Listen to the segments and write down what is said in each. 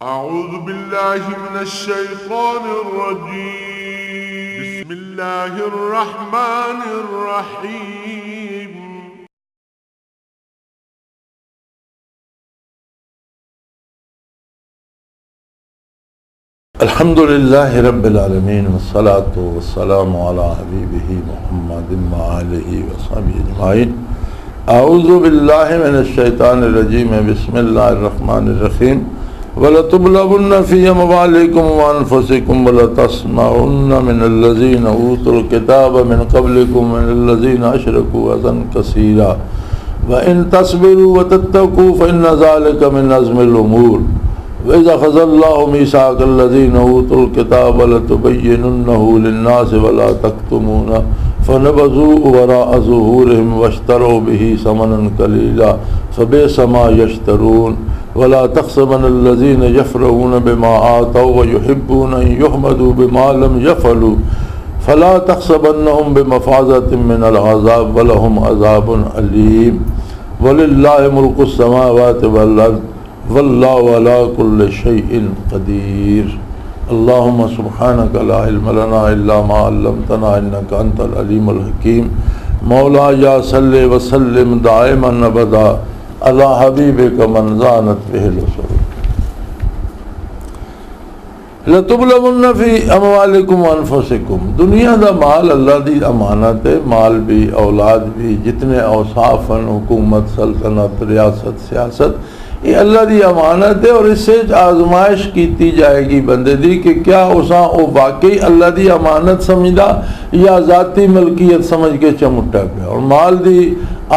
أعوذ بالله من الشيطان الرجيم. بسم الله الرحمن الرحيم. الحمد لله رب العالمين والصلاة والسلام على حبيبه محمد وآله وصحبه أجمعين. أعوذ بالله من الشيطان الرجيم. بسم الله الرحمن الرحيم. وَلَتُبْلَوُنَّ فِي أَمْوَالِكُمْ وَأَنفُسِكُمْ وَلَتَسْمَعُنَّ مِنَ الَّذِينَ أُوتُوا الْكِتَابَ مِنْ قَبْلِكُمْ وَمِنَ الَّذِينَ أَشْرَكُوا أَذًى كَثِيرًا وَإِنْ تَصْبِرُوا وَتَتَّقُوا فَإِنَّ ذَلِكَ مِنْ عَزْمِ الْأُمُورِ. وَإِذَا أَخَذَ اللَّهُ مِيثَاقَ الَّذِينَ أُوتُوا الْكِتَابَ لَتُبَيِّنُنَّهُ لِلنَّاسِ وَلَا تَكْتُمُونَهُ فَنَبَذُوهُ وَرَاءَ ظُهُورِهِمْ وَاشْتَرَوْا بِهِ ثَمَنًا قَلِيلًا فَبِئْسَ مَا يَشْتَرُونَ. وَلَا تَحْسَبَنَّ الَّذِينَ يَفْرَحُونَ بِمَا آتَوْا وَيُحِبُّونَ أَن يُحْمَدُوا بِمَا لَمْ يَفْعَلُوا فَلَا تَحْسَبَنَّهُم بِمَفَازَةٍ مِّنَ الْعَذَابِ وَلَهُمْ عَذَابٌ أَلِيمٌ. وَلِلَّهِ مُلْكُ السَّمَاوَاتِ وَالْأَرْضِ وَاللَّهُ عَلَى كُلِّ شَيْءٍ قَدِيرٌ. اللهم سبحانك لا علم لنا إلا ما علمتنا إنك أنت العليم الحكيم. مولاي صل وسلم دائما أبدا على حبيبك من زانت به الرسل. لَتُبْلَوُنَّ فِي أَمْوَالِكُمْ وَأَنفُسِكُمْ. دنیا دا مال اللہ دی امانت ہے، مال بھی اولاد بھی، جتنے اوصاف ہیں، حکومت، سلطنت، ریاست، سیاست، یہ اللہ دی امانت ہے، اور اس سے آزمائش کیتی جائے گی بندے دی کہ کیا اساں او واقعی اللہ دی امانت سمجھدا یا ذاتی ملکیت سمجھ کے چمٹا پیا. اور مال دی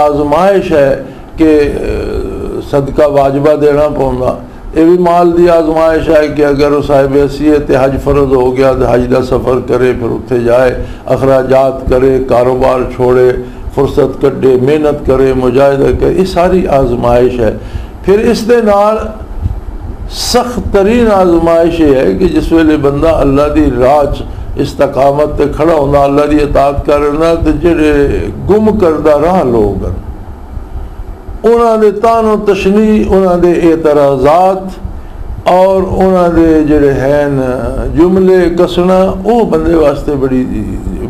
آزمائش ہے کہ صدقہ واجبہ دینا پوندا، یہ بھی مال دی آزمائش ہے کہ اگر صاحب حیثیت حج فرض ہو گیا تو حج دا سفر کرے، پھر اتنے جائے، اخراجات کرے، کاروبار چھوڑے، فرصت کڈے، محنت کرے، مجاہدہ کرے، یہ ساری آزمائش ہے. پھر اس دے نال سخت ترین آزمائش یہ ہے کہ جس ویلے بندہ اللہ دی راہ استقامت تے کھڑا ہونا، اللہ دی اطاعت کرنا، تے جڑے گم کردہ راہ لوگ انہاں دے تان و تشنیع، انہاں دے اعتراضات اور انہاں دے جڑے ہیں جملے کسنا، وہ بندے واسطے بڑی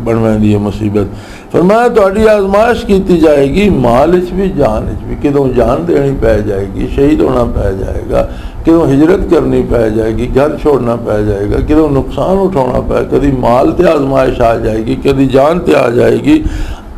بنویں دی مصیبت. فرمایا تہاڈی آزمائش کیتی جائے گی، مال وچ بھی جان وچ بھی. کدوں جان دینی پے جائے گی، شہید ہونا پے جائے گا، کدوں ہجرت کرنی پے جائے گی، گھر چھوڑنا پے جائے گا، کدوں نقصان اٹھانا پے، کدی مال تے آزمائش آ جائے گی، کدی جان تے آ جائے گی.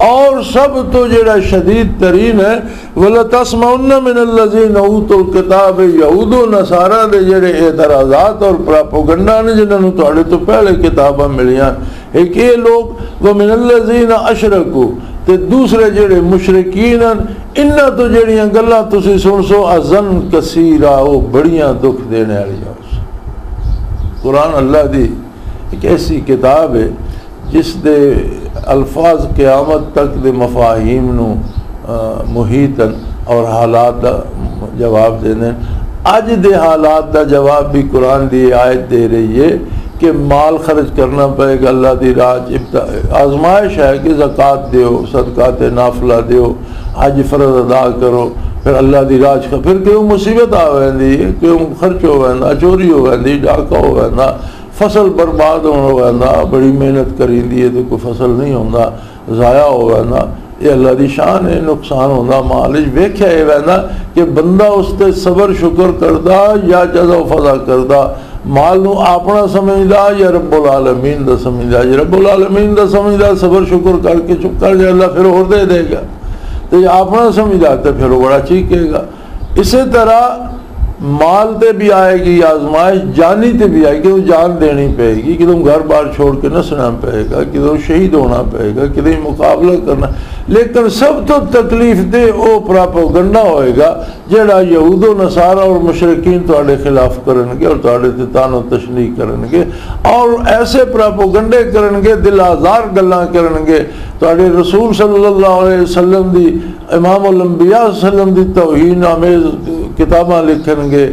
اور سب تو جڑا شدید ترین ہے وَلَتَسْمَعُنَّ مِنَ الَّذِينَ أُوتُوا الْكِتَابَ. یہود و نصارہ دے جڑے اعتراضات اور پراپوگنڈا نے جنہاں نوں تہاڈے تو پہلے کتاباں ملیاں، ایک یہ لوگ وَمِنَ الَّذِينَ أَشْرَكُوا، تے دوسرے جڑے مشرکین ہیں، انہاں تو جڑیاں گلاں تسی سن سو اذًا کثیرا، وہ بڑیاں دکھ دینے والیاں. قرآن اللہ دی ایک ایسی کتاب ہے جس دے الفاظ قیامت تک دے مفاہیم نو محیطن اور حالات دا جواب دینے. اج دے حالات دا جواب بھی قرآن دی آیت دے رہی ہے کہ مال خرچ کرنا پڑے گا اللہ دی راہ. آزمائش ہے کہ زکوٰۃ دیو، صدقات نافلہ دیو، حج فرض ادا کرو، پھر اللہ دی راہ پھر کیوں مصیبت آ ویندی، کیوں خرچ ہو ویندا، چوری ہو ویندی، ڈاکہ ہو ویندا، فصل برباد ہونا ویندا، بڑی محنت کریندی ہے تو کوئی فصل نہیں ہوندا، ضائع ہو ویندا. یہ اللہ دی شان ہے، نقصان ہوندا مال وچ. ویکھیا یہ ویندا کہ بندہ اس تے صبر شکر کردا یا جزا و فضا کردا، مال نو اپنا سمجھدا یا رب العالمین دا سمجھدا. جے رب العالمین دا سمجھدا صبر شکر کر کے چپ کر جائے، اللہ پھر اور دے دے گا. تو یہ اپنا سمجھدا تو پھر وہ بڑا چیخے گا. اسی طرح مال تے بھی آئے گی آزمائش، جانی تے بھی آئے گی، کدوں جان دینی پے گی، کدوں گھر بار چھوڑ کے نسنا پے گا، کدوں شہید ہونا پے گا، کدوں مقابلہ کرنا. لیکن سب تو تکلیف دے او پراپوگنڈا ہوئے گا جڑا یہود و نصارہ اور مشرکین تواڈے خلاف کرن گے اور تواڈے تے تان و تشنیع کرن گے، اور ایسے پراپوگنڈے کرن گے، دل آزار گلاں کرن گے. تواڈے رسول صلی اللہ علیہ وسلم دی، امام الانبیاء صلی اللہ علیہ وسلم دی توہین آمیز کتاباں لکھن گے،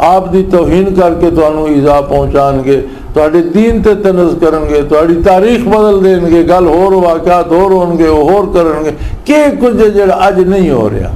آپ دی توہین کر کے تانوں ایذا پہنچان گے، تواڈے دین تے تنز کرن گے، تواڈی تاریخ بدل دین گے، گل ہور واقعات ہور ہون گے، ہور کرن گے. کہ کچھ جڑا اج نہیں ہو رہا.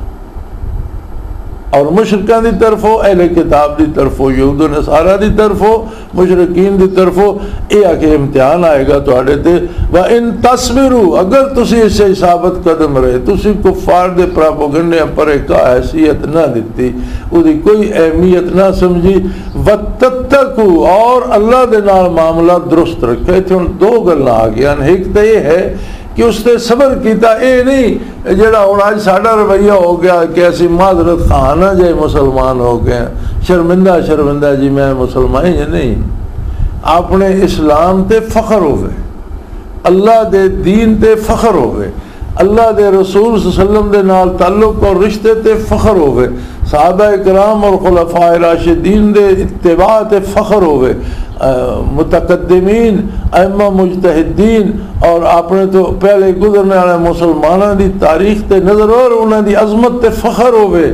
اور مشرکان دی طرفوں اہل کتاب دی طرفوں یہود و نصارہ دی طرفوں مشرکین دی طرفوں یہ آ کے امتحان آئے گا تواڈے تے وَإِن تَصْبِرُوا اگر تسی اس سے ثابت قدم رہے تسی کفار دے پراپوگنڈے پر ایک حیثیت نہ دیتی اودی کوئی اہمیت نہ سمجھی وَتَتَّقُوا اور اللہ دے نال معاملہ درست رکھے تے ہن دو گلاں آ گیا ایک تے یہ ہے کہ اس نے صبر کیتا اے نہیں جڑا ہوں آج ساڈا رویہ ہو گیا کہ ایسی معذرت خانہ جائے مسلمان ہو گئے شرمندہ جی میں مسلمان ہی نہیں اپنے اسلام تے فخر ہوئے اللہ دے دین تے فخر ہوئے اللہ دے رسول صلی اللہ علیہ وسلم دے نال تعلق اور رشتے تے فخر ہوئے صحابہ کرام اور خلفاء راشدین دے اتباع تے فخر ہوئے متقدمین ائمہ مجتہدین اور اپنے تو پہلے گزرنے والے مسلمانوں دی تاریخ تے نظر اور انہاں دی عظمت تے فخر ہوئے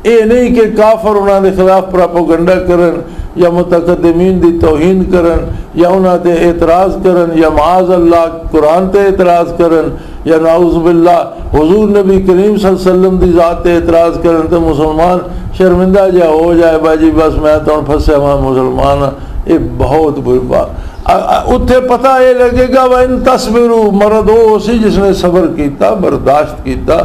اے نہیں کہ کافر انہاں دے خلاف پراپوگنڈا کرن یا متقدمین دی توہین کرن یا انہاں تے اعتراض کرن یا معاذ اللہ قرآن تے اعتراض کرن یا نعوذ باللہ حضور نبی کریم صلی اللہ علیہ وسلم دی ذات تے اعتراض کرن تے مسلمان شرمندہ جا ہو جائے باجی بس میں تو پھنسے ہوا مسلمان یہ بہت بری بات اتھے پتہ یہ لگے گا وَإِن تَصْبِرُوا مرد وہ اسی جس نے صبر کیتا برداشت کیتا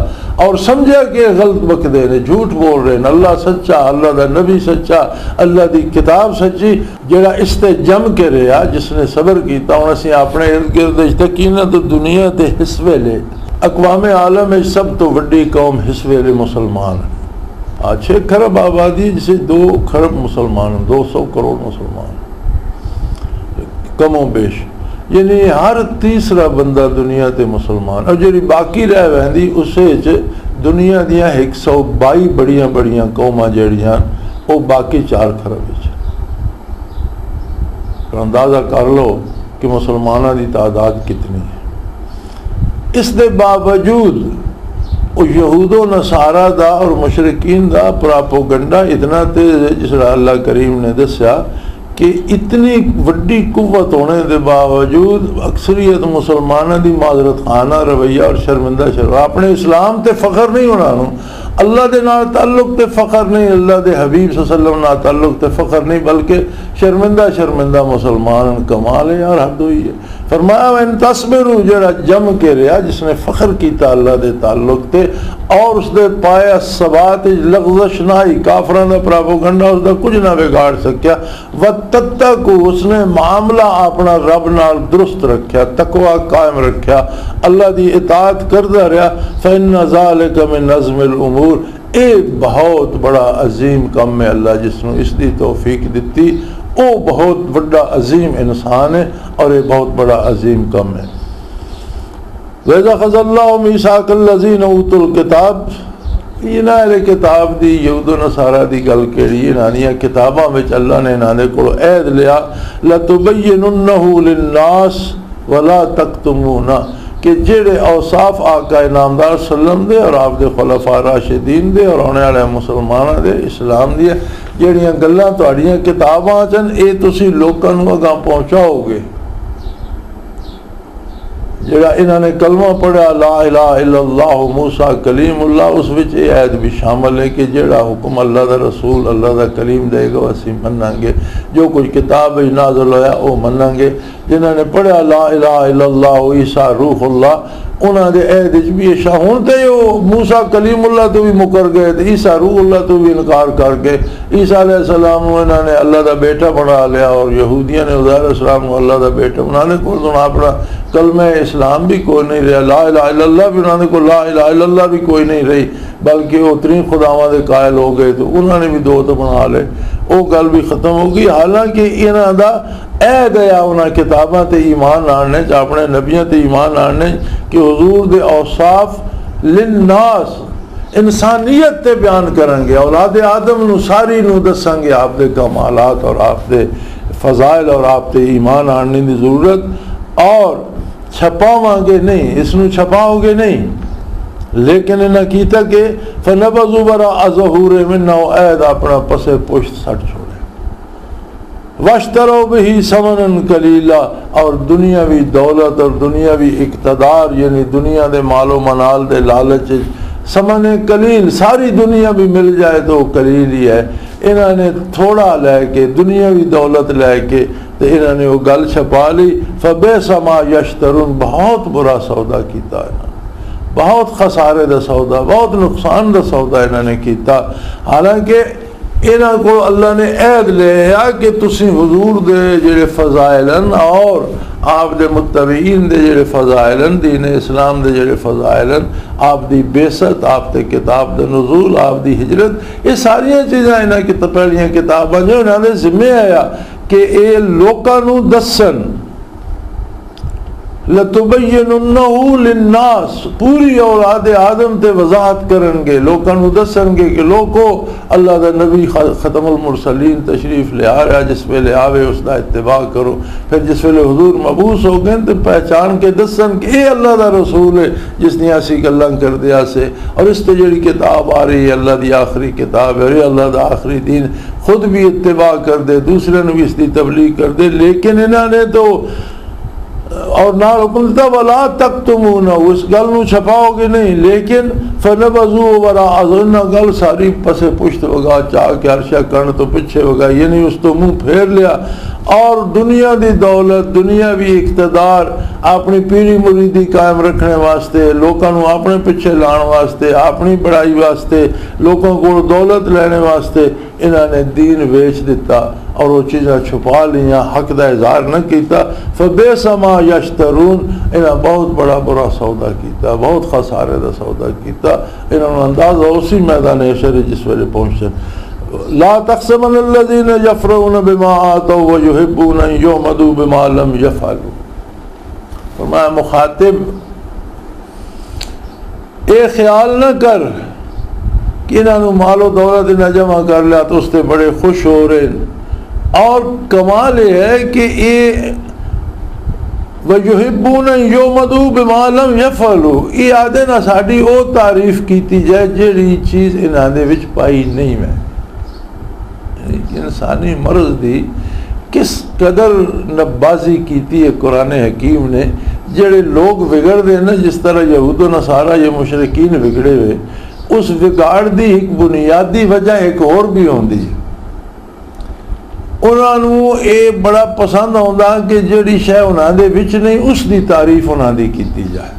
اور سمجھا کہ غلط بکدے نے جھوٹ بول رہے ہیں اللہ سچا اللہ دا نبی سچا اللہ دی کتاب سچی جڑا اس تے جم کے رہا جس نے صبر کیتا انہوں سے اپنے ارد گرد تکینہ تو دنیا تے حصے لے اقوام عالم میں سب تو بڑی قوم حصے لے مسلمان 6 کھرب آبادی جسے 2 کھرب مسلمان 200 کروڑ مسلمان کم و بیش یعنی ہر تیسرا بندہ دنیا تے مسلمان اور جڑی باقی رہ ویندی اسے دنیا دیاں 122 بڑیاں قوماں جڑیاں وہ باقی 4 کھرب اندازہ کر لو کہ مسلمانوں دی تعداد کتنی ہے اس دے باوجود وہ یہود و نصارہ دا اور مشرکین دا پراپوگنڈا اتنا تیز ہے جس طرح اللہ کریم نے دسیا کہ اتنی وڈی قوت ہونے دے باوجود اکثریت مسلمانوں دی معذرت خانہ رویہ اور شرمندہ اپنے اسلام تے فخر نہیں ہونا اللہ دے نال تعلق تے فخر نہیں اللہ دے حبیب صلی اللہ علیہ وسلم نال تعلق تے فخر نہیں بلکہ شرمندہ مسلمان کمال ہے یار حد ہوئی ہے فرمایا وَإِن تَصْبِرُوا جڑا جم کے رہا جس نے فخر کیتا اللہ دے تعلق تے اور اس دے پایا ثبات لغزش نہ ہی کافران دا پراپوگنڈا اس دا کچھ نہ بگاڑ سکیا وَتَتَّقُوا اس نے معاملہ اپنا رب نال درست رکھیا تقوی قائم رکھیا اللہ دی اطاعت کردا رہا فَإِنَّ ذَلِكَ مِن عَزْمِ الْأُمُورِ ایک بہت بڑا عظیم کم ہے اللہ جس نے اس دی توفیق دیتی وہ بہت بڑا عظیم انسان ہے اور یہ بہت بڑا عظیم کم ہے وَإِذَا خَذَ اللَّهُ مِيثَاقَ الَّذِينَ أُوتُوا الْكِتَابَ یہ نہ ہے کتاب دی یہود و نصارہ دی گل کیڑی ہے نانیاں کتاباں وچ اللہ نے انہاں دے کول عہد لیا لَتُبَيِّنُنَّهُ لِلنَّاسِ وَلَا تَكْتُمُونَهُ کہ جڑے اوصاف آقا نامدار صلی اللہ علیہ وسلم دے اور آپ دے خلفاء راشدین دے اور ہونے والے مسلمانوں دے اسلام دی جڑیاں گلاں تہاڈیاں کتاباں چن اے تسی لوکاں نوں اگاں پہنچاؤ گے جڑا انہوں نے کلمہ پڑھا لا الہ الا اللہ موسیٰ کلیم اللہ اس وچ یہ عہد بھی شامل ہے کہ جڑا حکم اللہ دا رسول اللہ دا کلیم دے گا اسی منیں گے جو کچھ کتاب نازل ہویا وہ منیں گے جنہوں نے پڑھا لا الہ الا اللہ عیسیٰ روح اللہ انہوں نے عہد بھی ہوں تے وہ موسیٰ کلیم اللہ تو بھی مکر گئے تے عیسیٰ روح اللہ تو بھی انکار کر کے عیسیٰ علیہ السلام انہوں نے اللہ دا بیٹا بنا لیا اور یہودیاں نے عزیر السلام کو اللہ دا بیٹا بنا لیا کوئی تو اپنا کلمہ اسلام بھی کوئی نہیں رہا لا الہ الا اللہ بھی انہوں نے کو لا الہ الا اللہ بھی کوئی نہیں رہی بلکہ وہ 3 خداواں دے قائل ہو گئے تو انہوں نے بھی 2 تو بنا لے وہ گل بھی ختم ہو گئی حالانکہ انہوں دا عہد ہے انہاں کتاباں تے ایمان آنے اپنے نبیوں تے ایمان آنے کہ حضور دے اوصاف للناس انسانیت تے بیان کریں گے اولاد آدم نو ساری نو دسیں گے آپ دے کمالات اور آپ دے فضائل اور آپ تے ایمان آنے دی ضرورت اور چھپاواں گے نہیں اس نو چھپاؤ گے نہیں لیکن انہاں کیتا کہ فنبذوا وراء ظہور منہ عہد اپنا پسے پشت سٹ چھوڑے واشتروا به ثمنا قلیلا اور دنیاوی دولت اور دنیاوی اقتدار یعنی دنیا دے مال و منال دے لالچ سمن قلیل ساری دنیا بھی مل جائے تو وہ قلیل ہی ہے. انہوں نے تھوڑا لے کے دنیاوی دولت لے کے تو انہوں نے وہ گل چھپا لی. فبئس ما یشترون بہت برا سودا کیتا ہے، بہت خسارے دا سودا، بہت نقصان دا سودا انہوں نے کیتا. حالانکہ انہوں کو اللہ نے عہد لیا کہ تسی حضور دے جڑے فضائلن اور آپ دے متبعین دے جڑے فضائلن، دین اسلام دے جڑے فضائلن، آپ دی بیست، آپ دے کتاب دے نزول، آپ دی ہجرت، یہ ساریاں چیزاں انہاں کی پہلیاں کتاباں جو انہاں دے ذمہ آیا کہ اے لوکاں نو دسن. لَتُبَيِّنُنَّهُ لِلنَّاسِ پوری اولاد آدم تے وضاحت کرن گے، لوکاں نو دسن گے کہ لوکو اللہ دا نبی ختم المرسلین تشریف لے آ رہا، جس ویلے آوے اس دا اتباع کرو. پھر جس ویلے حضور مبعوث ہو گئے تو پہچان کے دسن کہ اے اللہ دا رسول ہے جس نے ایسی گلاں کر دیا سے، اور اس تے جڑی کتاب آ رہی ہے اللہ دی آخری کتاب ہے، اللہ دا آخری دین، خود بھی اتباع کر دے، دوسرے نے بھی اس دی تبلیغ کر دے. لیکن انہوں نے تو اور نال حکم دیتا وَلَا تَكْتُمُونَهُ اس گل نو چھپاؤ گے نہیں. لیکن فَنَبَذُوهُ وَرَاءَ ظُهُورِهِمْ گل ساری پسے پشت وگا چاہ کے ہرشا کرن تو پیچھے وگا، یعنی اس تو منہ پھیر لیا. اور دنیا دی دولت، دنیاوی اقتدار اپنی پیری مریدی قائم رکھنے واسطے، لوکاں نو اپنے پیچھے لان واسطے، اپنی بڑائی واسطے، لوکاں کو دولت لینے واسطے انہوں نے دین ویچ دیتا اور وہ چیزیں چھپا لیاں، حق دا اظہار نہ کیتا. فبئس ما یشترون انہاں بہت بڑا برا سودا کیتا، بہت خسارے دا سودا کیتا. انہوں نے اندازہ اسی میدان حشر جس ویلے پہنچے. لا تحسبن الذين يفرحون بما آتوا ويحبون ان يحمدوا بما لم يفعلوا. فرمایا مخاطب اے خیال نہ کر کہ انہوں مال و دولت نہ جمع کر لیا تو اس سے بڑے خوش ہو رہے ہیں. اور کمال یہ ہے کہ یہ وَيُحِبُّونَ يُحْمَدُوا بِمَا لَمْ يَفْعَلُوا یہ آدھے نہ ساڑی او تعریف کیتی جائے جڑی چیز انہوں نے وچ پائی نہیں میں. انسانی مرض دی کس قدر نبازی کیتی ہے قرآن حکیم نے. جڑے لوگ بگڑ دے نا جس طرح یہود و نصارہ یہ مشرکین بگڑے ہوئے، اس بگاڑ دی ایک بنیادی وجہ ایک اور بھی ہوندی ہے. انہوں نے یہ بڑا پسند ہوتا کہ جڑی شے انہوں دے وچ نہیں اس دی تعریف انہوں دی کیتی جائے.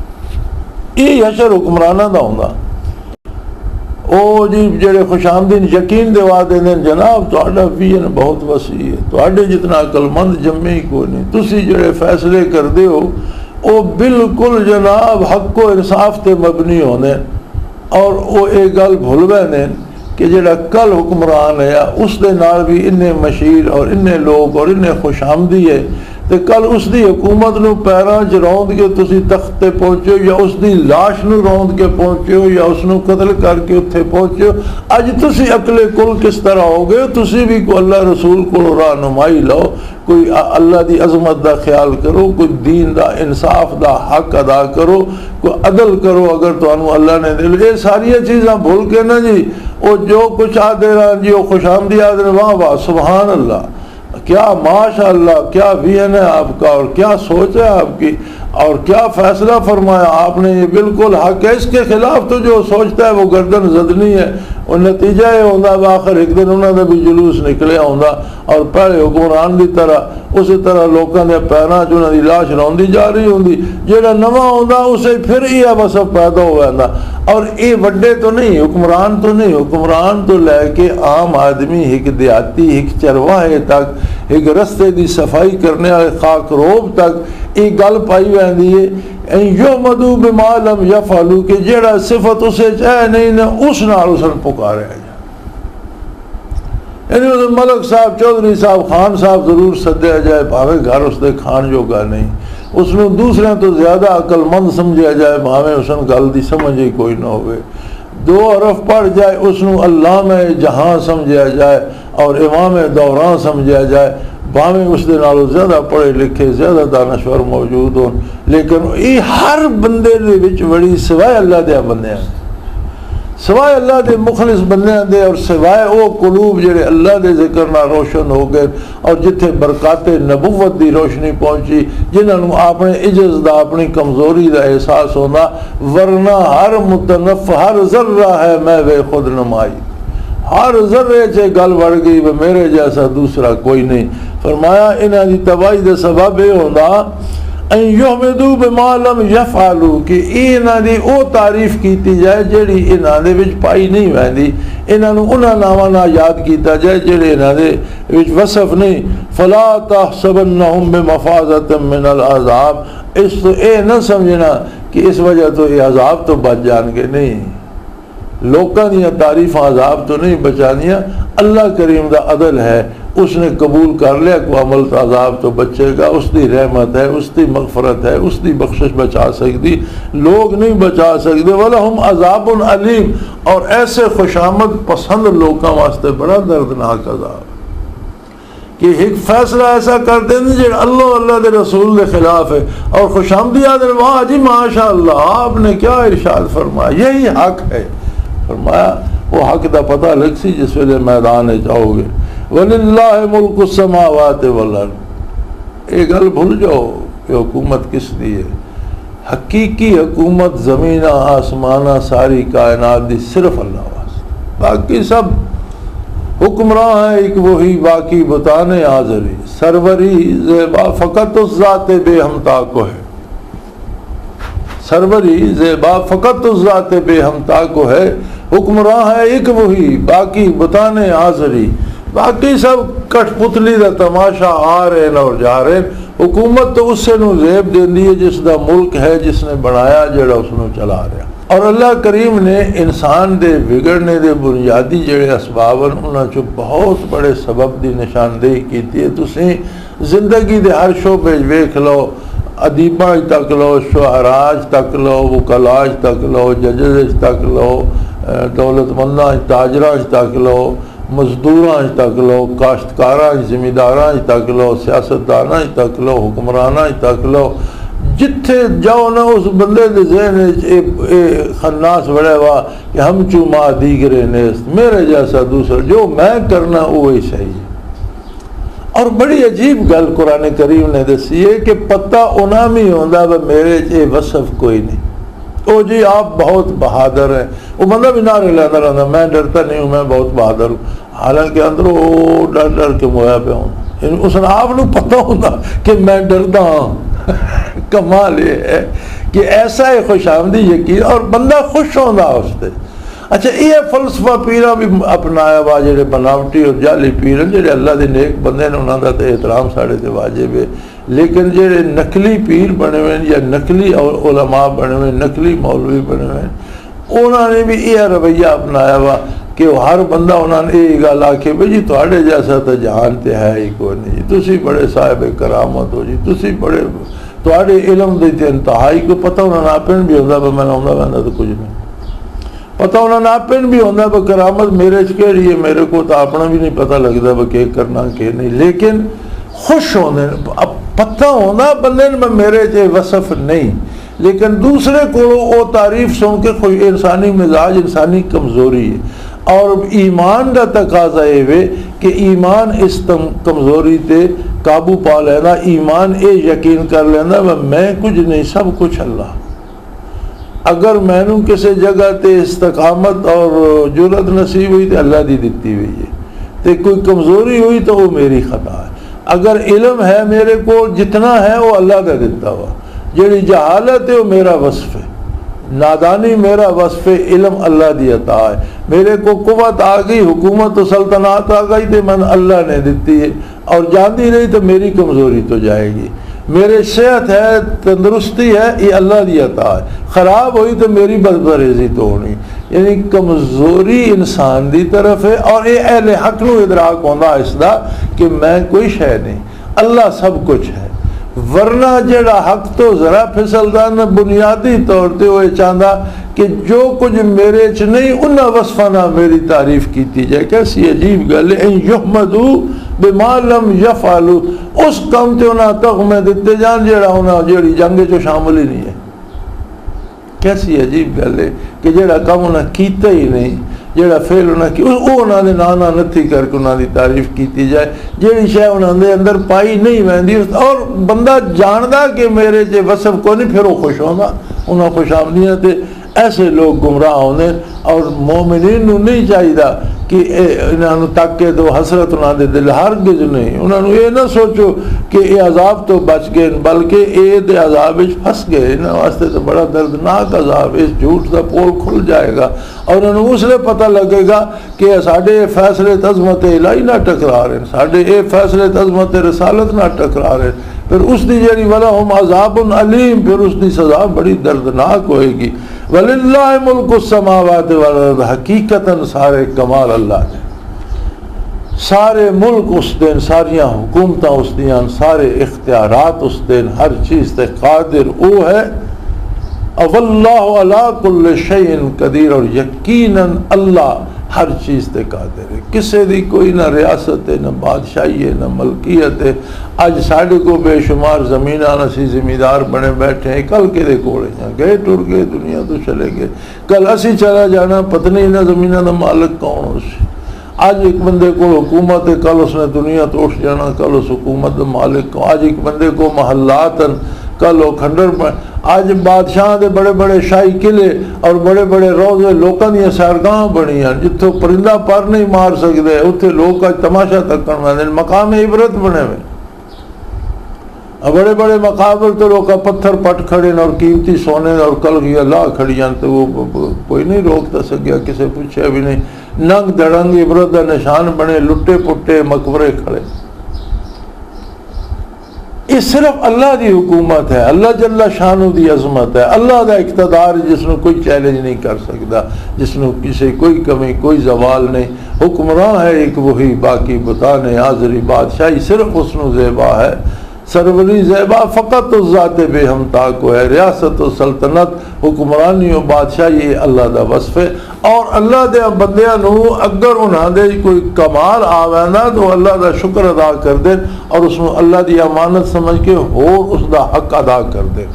یہ حشر حکمرانہ دا ہوتا. او جی جڑے خوش آمدین یقین دوا دیں جناب تہاڈا ویژن بہت وسیع ہے، تہاڈے جتنا عقل مند جمے ہی کوئی نہیں، تسی جڑے فیصلے کردے ہو او بالکل جناب حق و انصاف تے مبنی ہونے. اور وہ ایک گل بھول گئے کہ جڑا کل حکمران ہے اس دے نال بھی انہیں مشیر اور انہیں لوگ اور انہیں خوش آمدی ہے، تو کل اس دی حکومت نو پیران چ روند کے تسی تخت تے پہنچو، یا اس دی لاش نو روند کے پہنچو، یا اس نو قتل کر کے اتھے پہنچو. اج تسی عقل کل کس طرح ہو گئے؟ تسی بھی کوئی اللہ رسول کو رہنمائی لو، کوئی اللہ دی عظمت دا خیال کرو، کوئی دین دا انصاف دا حق ادا کرو، کوئی عدل کرو اگر تو انو اللہ نے دل. یہ ساری چیزاں بھول کے نا جی وہ جو کچھ آدھے رہا جی وہ خوش آمدی آدھے واہ واہ سبحان اللہ، کیا ماشاء اللہ، کیا ویژن ہے آپ کا، اور کیا سوچ ہے آپ کی، اور کیا فیصلہ فرمایا آپ نے، یہ بالکل حق ہے. اس کے خلاف تو جو سوچتا ہے وہ گردن زدنی ہے. اور نتیجہ یہ ہوتا آخر ایک دن انہوں نے بھی جلوس نکلے ہوتا اور پہلے حکمران کی طرح اسی طرح لوگوں نے پیروں چ انہوں کی لاش روندی جا رہی ہوں. جہاں نواں ہوتا اسے پھر یہ مسئلہ پیدا ہو جاتا. اور یہ وڈے تو نہیں، حکمران تو نہیں، حکمران تو لے کے عام آدمی، ایک دیہاتی، ایک چرواہے تک، ایک رستے کی صفائی کرنے والے خاک روب تک یہ گل پائی جاتی ہے یحمدوا بما لم یفعلوا کہ جہاں صفت اسے چاہے نہیں نہ اس نال اس نے پکارا جائے. یعنی ملک صاحب، چودھری صاحب، خان صاحب ضرور سدیا جائے، بھاوے گھر اس دے کھان جوگا نہیں، اس نے دوسرے تو زیادہ عقل مند سمجھا جائے، بھاوے اس نے گل دی سمجھ ہی کوئی نہ ہوئے، 2 حرف پڑھ جائے اس نے علامہ جہاں سمجھا جائے اور امام دوران سمجھا جائے، بھاویں اس دے نالوں زیادہ پڑھے لکھے، زیادہ دانشور موجود ہوں، لیکن یہ ہر بندے دے وچ بڑی سوائے اللہ دے بندے ہیں، سوائے اللہ دے مخلص بندیاں دے اور سوائے او قلوب جڑے اللہ دے ذکر نہ روشن ہو گئے اور جتھے برکات نبوت دی روشنی پہنچی جنہاں نوں اپنے عجز دا اپنی کمزوری دا احساس ہونا، ورنہ ہر متنف ہر ذرہ ہے میں وے خود نمائی، ہر ذرے سے گل بڑھ گئی وہ میرے جیسا دوسرا کوئی نہیں۔ فرمایا انہاں دی تباہی دا سبب یہ ہوندا ان یحمدوا بما لم یفعلوا کہ انہاں دی او تعریف کیتی جائے جڑی انہاں دے وچ پائی نہیں ویندی، انہاں نوں انہاں ناماں نال یاد کیتا جائے جڑے انہاں دے وچ وصف نہیں۔ فلا تحسبنہم بمفازۃ من العذاب، اس تو اے نہ سمجھنا کہ اس وجہ تو یہ عذاب تو بچ جان گے، نہیں، لوکاں دیاں تعریف عذاب تو نہیں بچانیاں، اللہ کریم دا عدل ہے، اس نے قبول کر لیا کو عمل تو عذاب تو بچے گا، اس دی رحمت ہے، اس دی مغفرت ہے، اس دی بخشش بچا سکتی، لوگ نہیں بچا سکتے۔ وَلَهُمْ عَذَابٌ عَلِيمٌ، اور ایسے خوشامد پسند لوگوں واسطے بڑا دردناک عذاب کہ ایک فیصلہ ایسا کر دیں جو اللہ دے رسول کے خلاف ہے اور خوشامدی آدھر واہ جی ماشاءاللہ آپ نے کیا ارشاد فرمایا، یہی حق ہے۔ فرمایا وہ حق دا پتہ لگ سی جس ویلے میدان جاؤ گے۔ وَلِلَّهِ مُلْكُ السَّمَاوَاتِ وَالْأَرْضِ، یہ گل بھول جاؤ کہ حکومت کس دی ہے، حقیقی حکومت زمینہ آسمانہ ساری کائنات دی صرف اللہ واسطے، باقی سب حکمراں ہے ایک وہی، باقی بتانے حاضری سروری زیبا فقط اس ذات بے ہمتا کو ہے، سروری زیبا فقط اس ذات بے ہمتا کو ہے، حکمراں ہے ایک وہی، باقی بتانے حاضری، باقی سب کٹ پتلی دا تماشا آ رہے ہیں اور جا رہے ہیں۔ حکومت تو اس سے نو زیب دیندی ہے جس دا ملک ہے، جس نے بنایا جڑا اس نو چلا رہا۔ اور اللہ کریم نے انسان دے بگڑنے دے بنیادی جڑے اسباب ہیں انہاں چو بہت بڑے سبب دی نشاندہی کیتی ہے۔ تسی زندگی دے ہر شعبے ویکھ لو، ادیباں تک لو، شعراء تک لو، وکلاء تک لو، ججز تک لو، دولت منداں تاجراں تک لو، مزدوراں تک لو، کاشتکاراں زمینداراں تک لو، سیاستداناں تک لو، حکمراناں تک لو، جتھے جاؤ نا اس بندے دے ذہن خناس بڑے وا کہ ہم چو ما دیگرے نیست، میرے جیسا دوسرا جو میں کرنا وہی صحیح ہے۔ اور بڑی عجیب گل قرآن کریم نے دسی ہے کہ پتہ انامی ہوندا وہ میرے چے وصف کوئی نہیں۔ او جی آپ بہت بہادر ہیں، وہ بندہ بھی نعرے لینا رہتا میں ڈرتا نہیں ہوں، میں بہت بہادر ہوں، حالانکہ اندر وہ ڈر ڈر کے مویا پہ ہوں، اس نے آپ کو پتہ ہوتا کہ میں ڈرتا ہوں۔ کمال یہ ہے کہ ایسا ہے خوش آمدی یقین اور بندہ خوش ہوتا اس سے۔ اچھا یہ فلسفہ پیرا بھی اپنایا وا جڑے بناوٹی اور جعلی پیر جڑے اللہ دے نیک بندے نے انہاں دا تے احترام ساڑے تے واجب ہے، لیکن جڑے نقلی پیر بنے ہوئے یا نقلی علماء بنے ہوئے، نقلی مولوی بنے ہوئے، انہوں نے بھی یہ رویہ اپنایا وا کہ ہر بندہ انہوں نے یہ گل آکھے بھئی جی تواڈے جیسا تو جہان تے ہے ہی کوئی نہیں جی، تسی بڑے صاحب کرامت ہو جی، تسی بڑے تواڈے علم دے تے انتہائی کو پتہ انہوں نے اپن بھی ہوندا میں ہوندا ویندا تو کچھ نہیں پتہ، انہوں نے اپن بھی ہوندا وہ کرامت میرے چ کیڑی ہے، میرے کو تو اپنا بھی نہیں پتہ لگدا وہ کہ کرنا کہ نہیں، لیکن خوش ہونے پتہ ہونا بندے میں میرے چ وصف نہیں، لیکن دوسرے کو وہ تعریف سن کے کوئی انسانی مزاج انسانی کمزوری ہے۔ اور ایمان دا تقاضا ہے کہ ایمان اس کمزوری تے قابو پا لینا، ایمان اے یقین کر لینا میں کچھ نہیں سب کچھ اللہ۔ اگر میں نوں کسی جگہ تے استقامت اور جرت نصیب ہوئی تو اللہ دی دتی ہوئی ہے، تے کوئی کمزوری ہوئی تو وہ میری خطا ہے۔ اگر علم ہے میرے کو جتنا ہے وہ اللہ کا دیتا ہوا، جڑی جہالت ہے وہ میرا وصف ہے، نادانی میرا وصف ہے، علم اللہ دی عطا ہے۔ میرے کو قوت آ گئی، حکومت و سلطنات آ گئی تو من اللہ نے دیتی ہے، اور جاندی رہی تو میری کمزوری تو جائے گی۔ میرے صحت ہے، تندرستی ہے، یہ اللہ دی عطا ہے، خراب ہوئی تو میری بدپریزی تو ہونی، یعنی کمزوری انسان دی طرف ہے۔ اور یہ اہل حق نو ادراک ہوندہ اس دا کہ میں کوئی شے نہیں، اللہ سب کچھ ہے، ورنہ جڑا حق تو ذرا پھسلدا نہ بنیادی طور تے وہ چاہتا کہ جو کچھ میرے چ نہیں انہاں وصفاں نال میری تعریف کیتی جائے۔ کیسی عجیب گل ہے، ان یحمدوا بما لم یفعلوا، اس کم تے انہاں تغمے دتے جان جڑا انہاں جڑی جنگ چ شامل ہی نہیں ہے۔ کیسی عجیب گل ہے کہ جڑا کم انہیں کیتا ہی نہیں، جڑا فعل انہیں کی انہوں نے نانا نتھی کر کے انہوں دی تعریف کیتی جائے، جڑی شے انہوں دے اندر پائی نہیں ویندی، اور بندہ جاندا کہ میرے جے وصف کو نہیں، پھر وہ خوش ہوندا، انہوں خوش آمدیاں تے ایسے لوگ گمراہ ہونے۔ اور مومنین نو نہیں چاہیے کہ انہوں تک تو حسرت انہوں دے دل ہرگز نہیں، انہوں یہ نہ سوچو کہ یہ عذاب تو بچ گئے، بلکہ یہ دے عذاب پھنس گئے، انہوں واسطے تو بڑا دردناک عذاب، اس جھوٹ کا پول کھل جائے گا، اور انہوں اس لیے پتہ لگے گا کہ ساڈے فیصلے عظمت الہی نہ ٹکرا رہے ہیں، ساڈے یہ فیصلے عظمت رسالت نہ ٹکرا رہے، پھر اس دی جڑی وَلَهُمْ عَذَابٌ علیم، پھر اس دی سزا بڑی دردناک ہوئے گی۔ وَلِلَّهِ مُلْكُ السَّمَاوَاتِ وَالْأَرْضِ، حقیقتاً سارے کمال اللہ دے، سارے ملک اس دین، ساریاں حکومتاں اس دیاں، سارے اختیارات اس دین، ہر چیز تے قادر او ہے۔ وَاللَّهُ عَلَىٰ كُلِّ شَيْءٍ قدیر، اور یقیناً اللہ ہر چیز تے قادر ہے، کسے دی کوئی نہ ریاست ہے، نہ بادشاہی ہے، نہ ملکیت ہے۔ آج ساڑھے کو بے شمار زمیناں اسی زمیندار بنے بیٹھے ہیں، کل کے دے کوڑے جاں گئے، ٹر گئے، دنیا تو چلے گئے، کل اسی چلا جانا، پتہ نہیں نہ زمیناں دا مالک کون ہو سی۔ آج ایک بندے کو حکومت ہے، کل اس نے دنیا تو اٹھ جانا، کل اس حکومت دا مالک کو۔ آج ایک بندے کو محلات، کل وہ کھنڈر پر۔ آج بادشاہ دے بڑے بڑے شاہی قلعے اور بڑے بڑے روضے لوکاں دی سیرگاہ بنی ہیں، جتھوں پرندہ پر نہیں مار سکتے، اتنے لوگ آج تماشا تکن میں مقام عبرت بنے ہوئے، بڑے بڑے مقابر تو لوگ پتھر پٹ کھڑے اور قیمتی سونے اور کلگیاں لا کھڑیاں، تو وہ کوئی نہیں روکتا سکیا، کسے پوچھے بھی نہیں، ننگ دڑنگ عبرت دا نشان بنے، لٹے پٹے مقبرے کھڑے۔ یہ صرف اللہ دی حکومت ہے، اللہ جل شانہ دی عظمت ہے، اللہ دا اقتدار جس نے کوئی چیلنج نہیں کر سکتا، جس نے کسی کوئی کمی کوئی زوال نہیں، حکمراں ہے ایک وہی، باقی بتانے حاضری بادشاہی صرف اس نے زیبا ہے، سروری زیبا فقط اس ذات بے ہمتا کو ہے، ریاست و سلطنت حکمرانی و بادشاہی یہ اللہ دا وصف ہے۔ اور اللہ دے بندیاں نو اگر انہاں دے کوئی کمال آوینا تو اللہ دا شکر ادا کر دیں، اور اس میں اللہ دی امانت سمجھ کے اور اس دا حق ادا کر دیں۔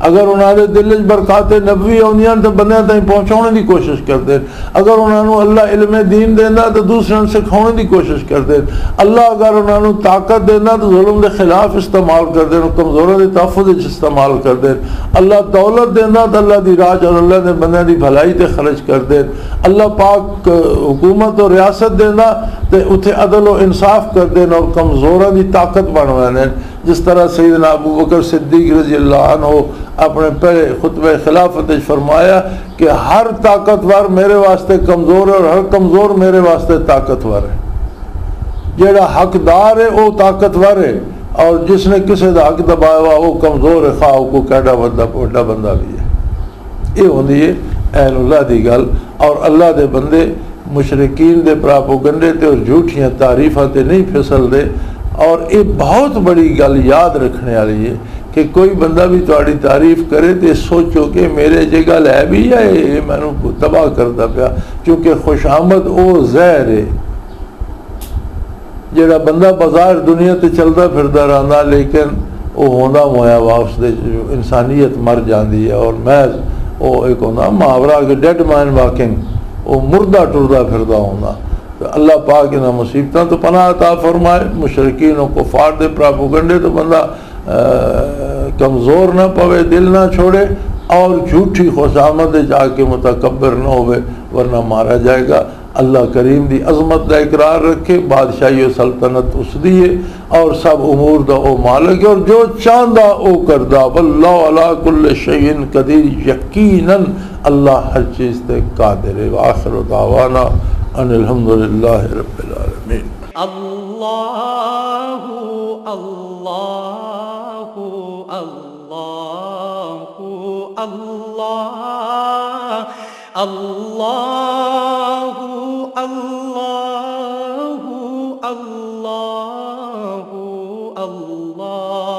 اگر انہاں دے دل وچ برکات نبوی آؤندیاں تو بندیاں تائیں پہنچانے دی کوشش کر دیں، اگر انہاں نو اللہ علم دین دیندا تو دوسروں سکھانے دی کوشش کر دیں، اللہ اگر انہاں نو طاقت دیندا تو ظلم دے خلاف استعمال کر دیں، کمزوراں دے تحفظ وچ استعمال کر دیں، اللہ دولت دیندا تو اللہ دی راہ اور اللہ دے بندیاں دی بھلائی تے خرچ کر دیں، اللہ پاک حکومت اور ریاست دینا تے اتھے عدل و انصاف کر دیں اور کمزوراں دی طاقت بنوانے، جس طرح سیدنا ابو بکر صدیق رضی اللہ عنہ اپنے پہلے خطبہ خلافت فرمایا کہ ہر طاقتور میرے واسطے کمزور ہے اور ہر کمزور میرے واسطے طاقتور ہے، جیڑا حقدار ہے وہ طاقتور ہے، اور جس نے کسی دا حق دبایا ہوا وہ کمزور ہے، خواہ کو کیڈا بڑا بندہ بھی ہے۔ یہ ہوندی ہے اہل اللہ دی گل، اور اللہ دے بندے مشرکین دے پراپوگنڈے تے اور جھوٹیاں تعریفاں تے نہیں پھسل دے۔ اور یہ بہت بڑی گل یاد رکھنے والی ہے کہ کوئی بندہ بھی تہاڈی تعریف کرے تو سوچو کہ میرے جے گل ہے بھی یا یہ مینوں تباہ کرتا پیا، کیونکہ خوش آمد او زہر ہے۔ جڑا بندہ بازار دنیا تے چلدا پھردا رہندا لیکن وہ ہوندا مویا وا اس دے انسانیت مر جاندی ہے، اور محض وہ ایک ہوندا محاورہ کہ ڈیڈ مین واکنگ، وہ مردہ ٹردا پھردا ہوندا۔ اللہ پاک انہاں مصیبتاں تو پناہ عطا فرمائے، مشرکین و کفار دے پراپوگنڈے تو بندہ کمزور نہ پوے، دل نہ چھوڑے، اور جھوٹی خوشامد جا کے متکبر نہ ہوئے، ورنہ مارا جائے گا۔ اللہ کریم دی عظمت دا اقرار رکھے، بادشاہی و سلطنت اس دی ہے، اور سب امور دا او مالک ہے، اور جو چاندہ او کردہ، واللہ علی کل شیء قدیر، یقیناً اللہ ہر چیز تے قادر ہے۔ وآخر دعوانا ان الحمدللہ رب العالمین۔ اللہ اللہ اللہ اللہ اللہ اللہ اللہ اللہ